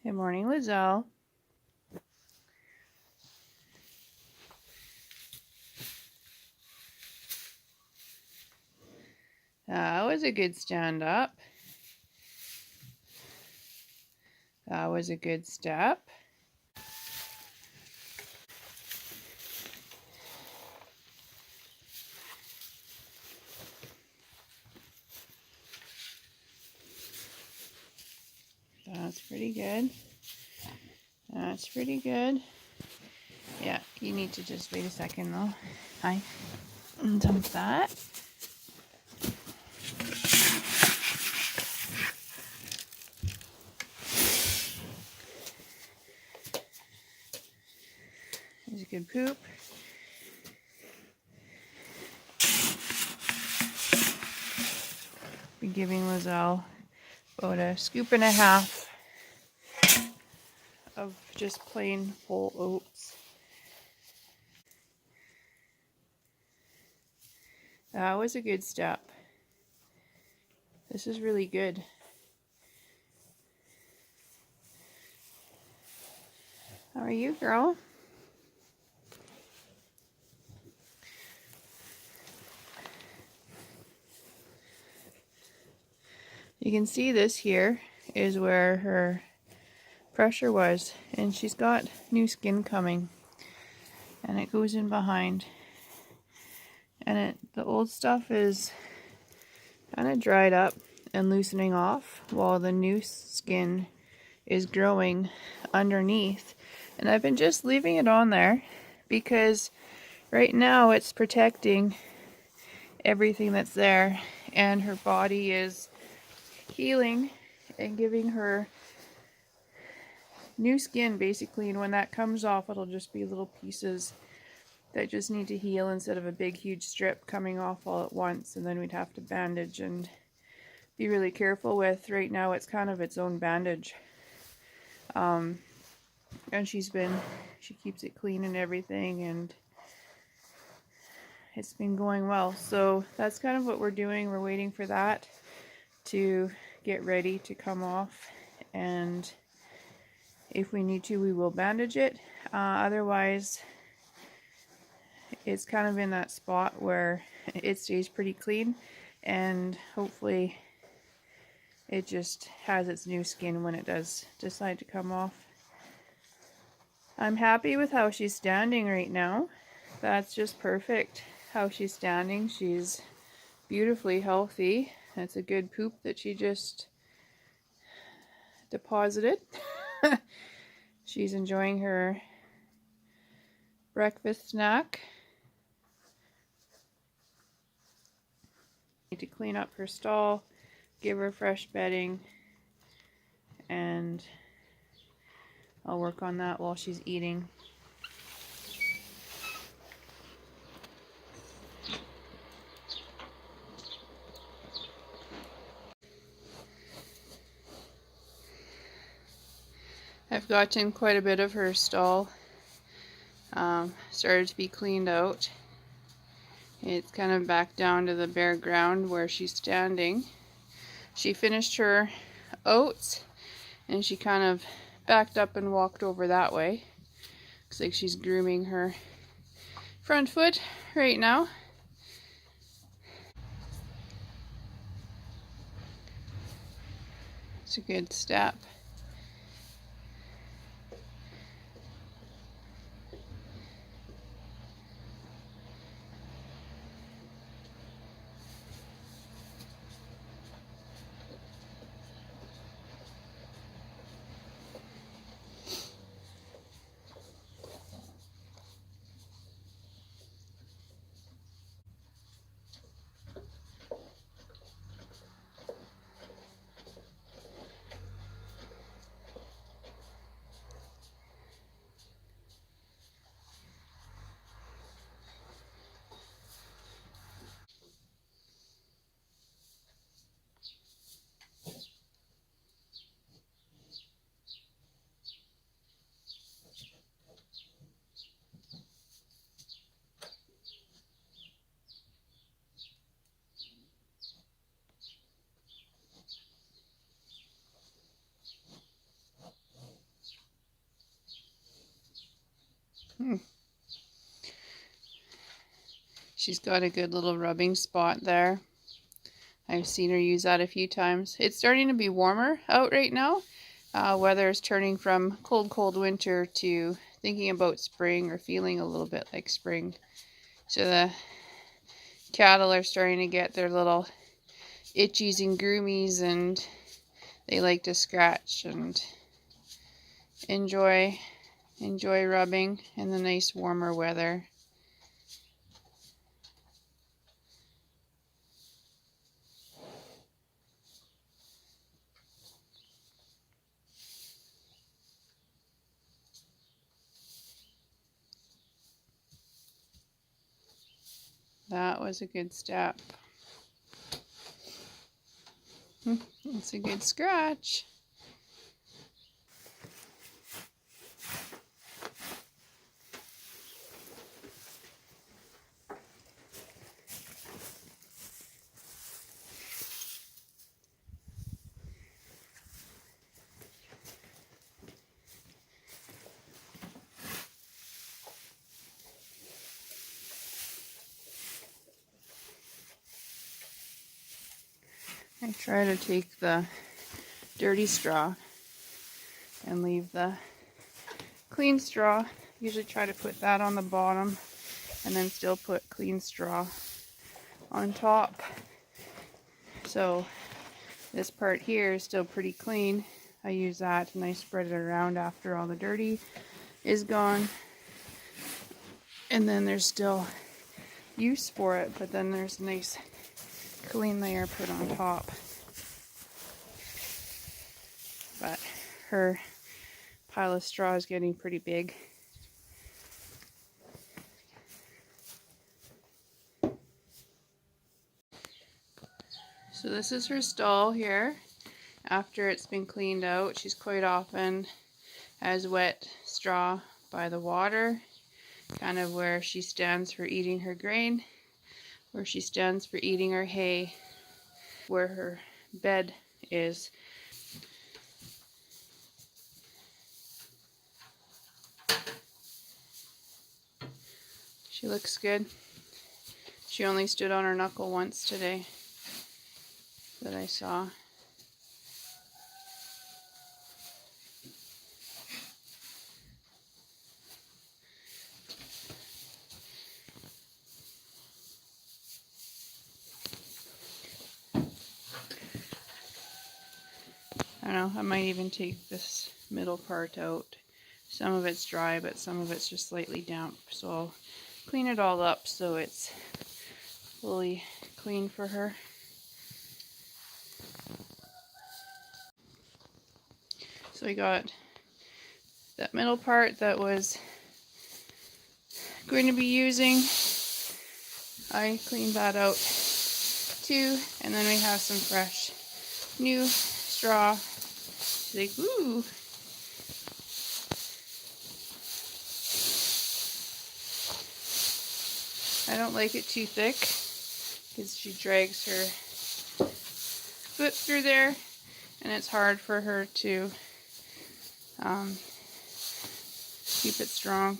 Good morning, Liselle. That was a good stand up. That was a good step. That's pretty good. That's pretty good. Yeah, you need to just wait a second though. Hi. Dump that. There's a good poop. Been giving Liselle about a scoop and a half of just plain whole oats. That was a good step. This is really good. How are you, girl? You can see this here is where her pressure was, and she's got new skin coming, and it goes in behind, and the old stuff is kind of dried up and loosening off while the new skin is growing underneath. And I've been just leaving it on there because right now it's protecting everything that's there, and her body is healing and giving her new skin basically, and when that comes off it'll just be little pieces that just need to heal instead of a big huge strip coming off all at once, and then we'd have to bandage and be really careful with. Right now it's kind of its own bandage, and she keeps it clean and everything, and it's been going well. So that's kind of what we're doing. We're waiting for that to get ready to come off, and if we need to we will bandage it. Otherwise it's kind of in that spot where it stays pretty clean, and hopefully it just has its new skin when it does decide to come off. I'm happy with how she's standing right now. That's just perfect how she's standing. She's beautifully healthy. That's a good poop that she just deposited. She's enjoying her breakfast snack. Need to clean up her stall, give her fresh bedding, and I'll work on that while she's eating. I've gotten quite a bit of her stall started to be cleaned out. It's kind of back down to the bare ground where she's standing. She finished her oats and she kind of backed up and walked over that way. Looks like she's grooming her front foot right now. It's a good step. She's got a good little rubbing spot there. I've seen her use that a few times. It's starting to be warmer out right now. Weather is turning from cold winter to thinking about spring or feeling a little bit like spring. So the cattle are starting to get their little itchies and groomies, and they like to scratch and enjoy rubbing in the nice warmer weather. That was a good step. That's a good scratch. I try to take the dirty straw and leave the clean straw. Usually try to put that on the bottom and then still put clean straw on top. So this part here is still pretty clean. I use that and I spread it around after all the dirty is gone. And then there's still use for it, but then there's a nice clean layer put on top. But her pile of straw is getting pretty big. So this is her stall here. After it's been cleaned out, she's quite often has wet straw by the water, kind of where she stands for eating her grain, where she stands for eating her hay, where her bed is. She looks good. She only stood on her knuckle once today that I saw. I don't know, I might even take this middle part out. Some of it's dry, but some of it's just slightly damp. So I'll clean it all up so it's fully clean for her. So we got that middle part that was going to be using. I cleaned that out too, and then we have some fresh new straw. She's like, ooh. I don't like it too thick because she drags her foot through there and it's hard for her to keep it strong,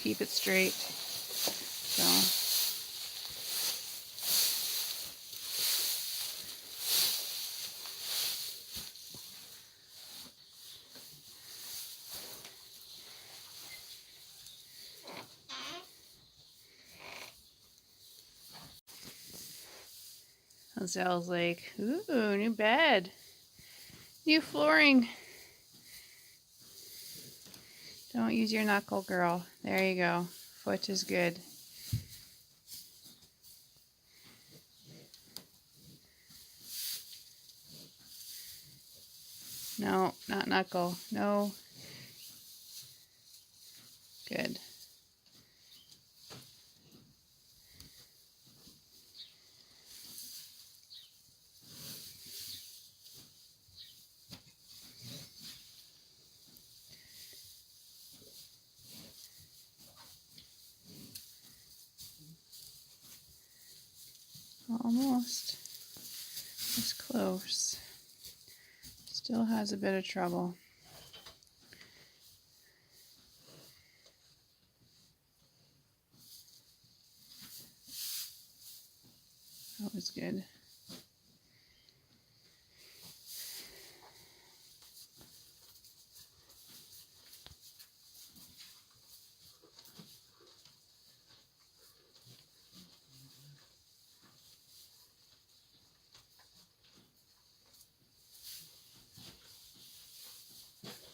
keep it straight. So Liselle's like, ooh, new bed, new flooring. Don't use your knuckle, girl. There you go. Foot is good. No, not knuckle. No. Good. Almost. It's close. Still has a bit of trouble. That was good.